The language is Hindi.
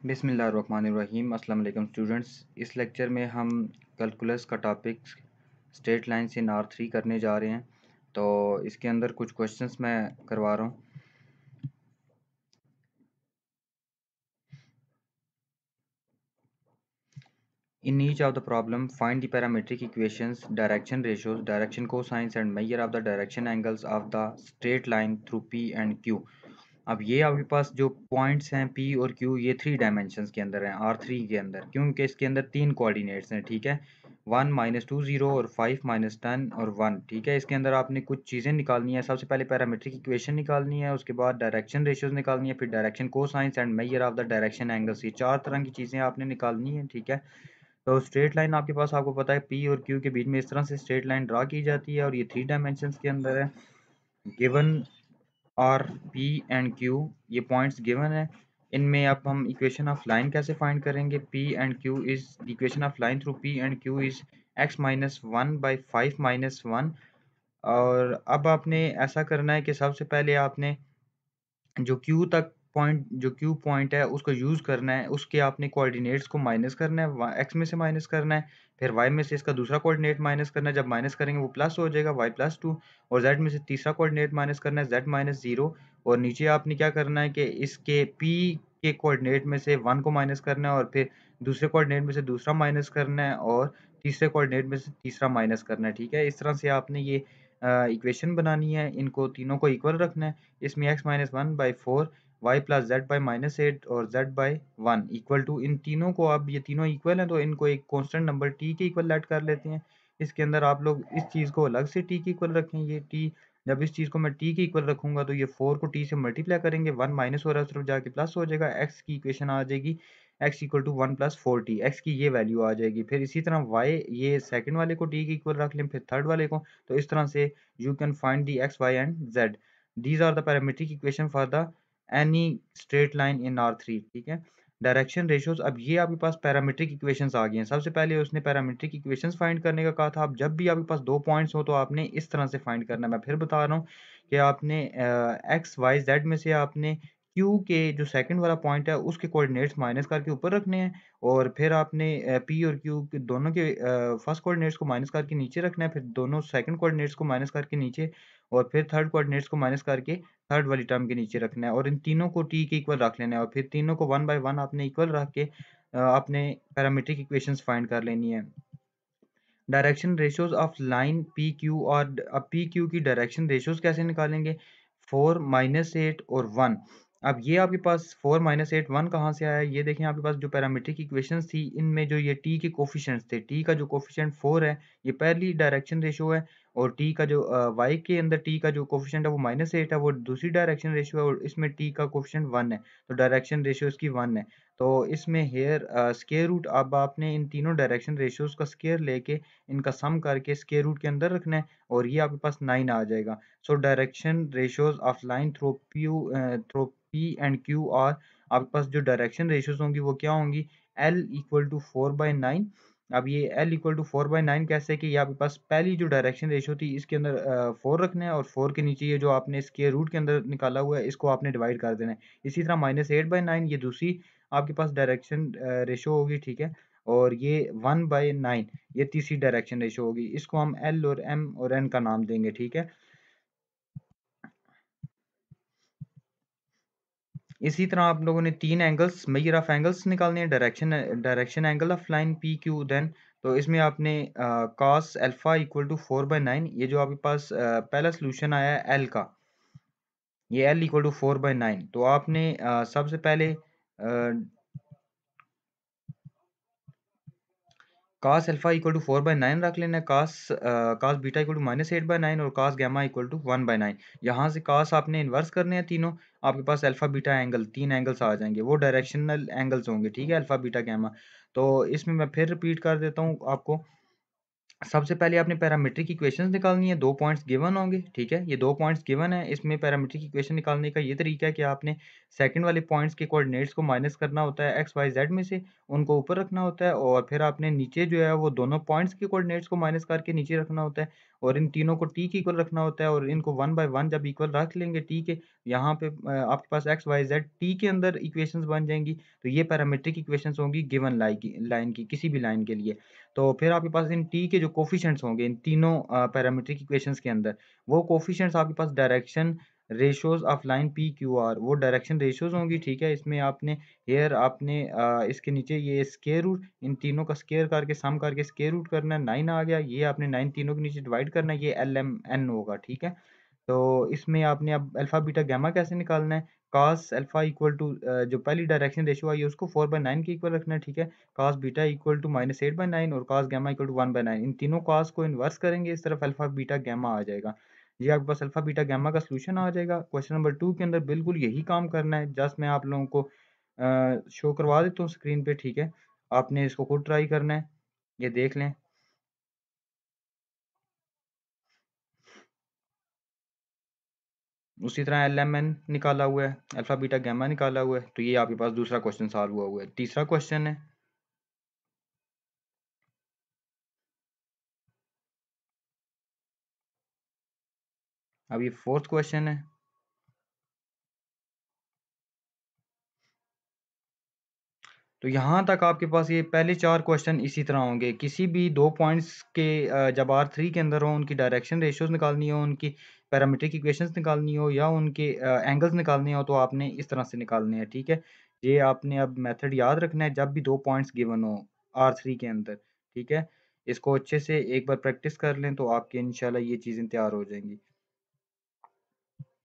बिस्मिल्लाहिर्रहमानिर्रहीम। अस्सलाम वालेकुम स्टूडेंट्स। इस लेक्चर में हम कैलकुलस का topic straight lines in R3 करने जा रहे हैं। तो इसके अंदर कुछ क्वेश्चंस मैं करवा रहा हूँ। In each of the problem find the parametric equations, direction ratios, direction cosines and measure of the direction angles of the straight line through P and Q। अब ये आपके पास जो पॉइंट्स हैं P और Q, ये 3 डायमेंशंस के अंदर हैं R3 के अंदर, क्योंकि इसके अंदर 3 कोऑर्डिनेट्स हैं। ठीक है, 1 -2 0 और 5 -10 और 1। ठीक है, इसके अंदर आपने कुछ चीज़ें निकालनी है। सबसे पहले पैरामीट्रिक इक्वेशन निकालनी है, उसके बाद डायरेक्शन रेशियोज निकालनी है, फिर direction cosines and measure of the direction angles. ये 4 तरह की चीज़ें आपने निकालनी है। ठीक है, तो स्ट्रेट लाइन आपके पास, आपको पता है P और Q के बीच में इस तरह से स्ट्रेट लाइन ड्रा की जाती है और ये 3 डायमेंशंस के अंदर है। Given are P and Q, ये पॉइंट्स गिवन है। इनमें अब हम इक्वेशन ऑफ लाइन कैसे फाइंड करेंगे? P and Q is equation of line through P and Q is x-1/5-1। और अब आपने ऐसा करना है कि सबसे पहले आपने जो Q पॉइंट है उसको यूज़ करना है, उसके आपने कोऑर्डिनेट्स को माइनस करना है, x में से माइनस करना है, फिर y में से इसका दूसरा कोऑर्डिनेट माइनस करना है। जब माइनस करेंगे वो प्लस हो जाएगा, y+2, और z में से तीसरा कोऑर्डिनेट माइनस करना है, z-0। और नीचे आपने क्या करना है कि इसके p के कोऑर्डिनेट में से 1 को माइनस करना है, और फिर दूसरे कोऑर्डिनेट में से दूसरा माइनस करना है, और तीसरे कोऑर्डिनेट में से तीसरा माइनस करना है। ठीक है, इस तरह से आपने ये इक्वेशन बनानी है, इनको तीनों को इक्वल रखना है। इसमें x-1/4, y+z/-8 और z/1 इक्वल टू, इन तीनों को, अब ये तीनों इक्वल हैं तो इनको एक कांस्टेंट नंबर t के इक्वल लेट कर लेते हैं। इसके अंदर आप लोग इस चीज़ को अलग से t के इक्वल रखें। ये t, जब इस चीज़ को मैं t के इक्वल रखूंगा तो ये 4 को t से मल्टीप्लाई करेंगे, 1 माइनस हो रहा है उस तरफ जाके प्लस हो जाएगा। x की इक्वेशन आ जाएगी x equal to 1 + 4t, x की ये वैल्यू आ जाएगी। फिर इसी तरह y, ये सेकंड वाले को t के इक्वल रख लें, फिर थर्ड वाले को। तो इस तरह से you can find the x, y and z। These are the parametric equation for the any straight line in R3। ठीक है, डायरेक्शन रेशियोज, अब ये आपके पास पैरामीट्रिक इक्वेशंस आ गए हैं। सबसे पहले उसने पैरामीट्रिक इक्वेशंस फाइंड करने का कहा था। अब जब भी आपके पास 2 पॉइंट्स हो तो आपने इस तरह से फाइंड करना है। मैं फिर बता रहा हूँ कि आपने एक्स वाई जेड में से आपने क्यू के जो सेकंड वाला पॉइंट है उसके कोऑर्डिनेट्स माइनस करके ऊपर रखने हैं, और फिर आपने पी और क्यू के दोनों के फर्स्ट कोऑर्डिनेट्स को माइनस करके नीचे रखना है, फिर दोनों सेकंड कोऑर्डिनेट्स को माइनस करके नीचे, और फिर थर्ड कोऑर्डिनेट्स को माइनस करके थर्ड वाली टर्म के नीचे रखना है, और इन तीनों को t के इक्वल रख लेना है, और फिर तीनों को 1 बाय 1 आपने इक्वल रख के आपने पैरामीट्रिक इक्वेशंस फाइंड कर लेनी है। Direction ratios of line P Q, और अब पी क्यू की डायरेक्शन रेशियोज कैसे निकालेंगे? 4 -8 और 1। अब ये आपके पास 4 -8 1 कहाँ से आया? ये देखें, आपके पास जो पैरामीट्रिक इक्वेशंस थी इनमें जो ये टी के कोफिशिएंट्स थे, टी का जो कोफिशिएंट 4 है, ये पहली डायरेक्शन रेशियो है, और टी का जो वाई के अंदर टी का जो कोफिशिएंट है वो -8 है, वो दूसरी डायरेक्शन रेशियो है, और इसमें टी का कोफिशिएंट 1 है, तो डायरेक्शन रेशियो इसकी 1 है। तो इसमें हेयर स्क्वायर रूट, अब आपने इन तीनों डायरेक्शन रेशियोज का स्क्वायर लेके इनका सम करके स्क्वायर रूट के अंदर रखना है, और ये आपके पास 9 आ जाएगा। So direction ratios of line through P and Q R, आपके पास जो डायरेक्शन रेशियोज होंगी वो क्या होंगी? L equal to 4/9। अब ये L इक्वल टू 4/9 कैसे? कि ये आपके पास पहली जो डायरेक्शन रेशियो थी इसके अंदर 4 रखना है, और 4 के नीचे ये जो आपने स्क्वायर रूट के अंदर निकाला हुआ है इसको आपने डिवाइड कर देना है। इसी तरह -8/9, ये दूसरी आपके पास डायरेक्शन रेशियो होगी। ठीक है, और ये 1/9, ये तीसरी डायरेक्शन रेशियो होगी। इसको हम L और M और N का नाम देंगे। ठीक है, इसी तरह आप लोगों ने 3 एंगल्स, मेजर ऑफ एंगल्स निकालने हैं। Direction angle of line P Q, then तो इसमें आपने cos अल्फा इक्वल टू 4/9, ये जो आपके पास पहला सोल्यूशन आया है L का, ये L इक्वल टू 4/9। तो आपने सबसे पहले cos अल्फा इक्वल टू 4/9 रख लेना है, cos बीटा इक्वल टू -8/9 और cos गामा इक्वल टू 1/9। यहाँ से cos आपने इन्वर्स करने हैं तीनों, आपके पास अल्फा बीटा एंगल 3 एंगल्स आ जाएंगे, वो डायरेक्शनल एंगल्स होंगे। ठीक है, अल्फा बीटा गामा। तो इसमें मैं फिर रिपीट कर देता हूँ आपको सबसे पहले आपने पैरामीट्रिक इक्वेशंस निकालनी है, 2 पॉइंट्स गिवन होंगे, ठीक है? ये 2 पॉइंट्स गिवन है, इसमें पैरामीट्रिक इक्वेशन निकालने का ये तरीका है कि आपने सेकंड वाले पॉइंट्स के कोऑर्डिनेट्स को माइनस करना होता है एक्स, वाई, ज़ेड में से, उनको ऊपर रखना होता है और फिर आपने नीचे जो है वो दोनों पॉइंट्स के कोऑर्डिनेट्स को माइनस करके नीचे रखना होता है और इन तीनों को t के इक्वल रखना होता है और इनको 1 बाय 1 जब इक्वल रख लेंगे t के, यहाँ पे आपके पास एक्स, वाई, ज़ेड t के अंदर इक्वेशंस बन जाएँगी। तो ये पैरामीट्रिक इक्वेशंस होंगी गिवन लाइन की किसी भी लाइन के लिए। तो फिर आपके पास इन t के जो कोएफ़िशिएंट्स होंगे इन तीनों पैरामीट्रिक इक्वेशंस के अंदर, वो कोएफ़िशिएंट्स आपके पास direction ratios of line p, q, r वो डायरेक्शन रेशियोज़ होंगी, ठीक है? इसमें आपने हियर आपने इसके नीचे ये स्क्वायर रूट इन तीनों का स्क्वायर करके सम करके स्क्वायर रूट करना है, 9 आ गया। ये आपने 9 तीनों के नीचे डिवाइड करना है, ये LMN होगा, ठीक है? तो इसमें आपने अब अल्फ़ा, बीटा, गामा कैसे निकालना है? कॉस अल्फ़ा इक्वल टू जो पहली डायरेक्शन रेशियो आई है उसको 4/9 के इक्वल रखना है, ठीक है? कॉस बीटा इक्वल टू -8/9 और कॉस गामा इक्वल टू 1/9 इन तीनों कॉस को इन्वर्स करेंगे, इस तरफ अल्फ़ा, बीटा, गामा आ जाएगा। ये आपके पास अल्फ़ा, बीटा, गामा का सॉल्यूशन आ जाएगा। क्वेश्चन नंबर 2 के अंदर बिल्कुल यही काम करना है। जस्ट मैं आप लोगों को शो करवा देता हूँ स्क्रीन पे, ठीक है? आपने इसको खुद ट्राई करना है। ये देख लें। उसी तरह LMN निकाला हुआ है, अल्फ़ा, बीटा, गामा निकाला हुआ है। तो ये आपके पास दूसरा क्वेश्चन सॉल्व हुआ है। तीसरा क्वेश्चन है, अब ये फोर्थ क्वेश्चन है। तो यहाँ तक आपके पास ये पहले 4 क्वेश्चन इसी तरह होंगे। किसी भी 2 पॉइंट्स के जब R3 के अंदर हो, उनकी डायरेक्शन रेशियोज़ निकालनी हो, उनकी पैरामीट्रिक इक्वेशंस निकालनी हो या उनके एंगल्स निकालने हो, तो आपने इस तरह से निकालने हैं, ठीक है? ये आपने अब मेथड याद रखना है जब भी 2 पॉइंट्स गिवन हो R3 के अंदर, ठीक है? इसको अच्छे से एक बार प्रैक्टिस कर लें, तो आपकी इंशाल्लाह ये चीज़ें तैयार हो जाएँगी।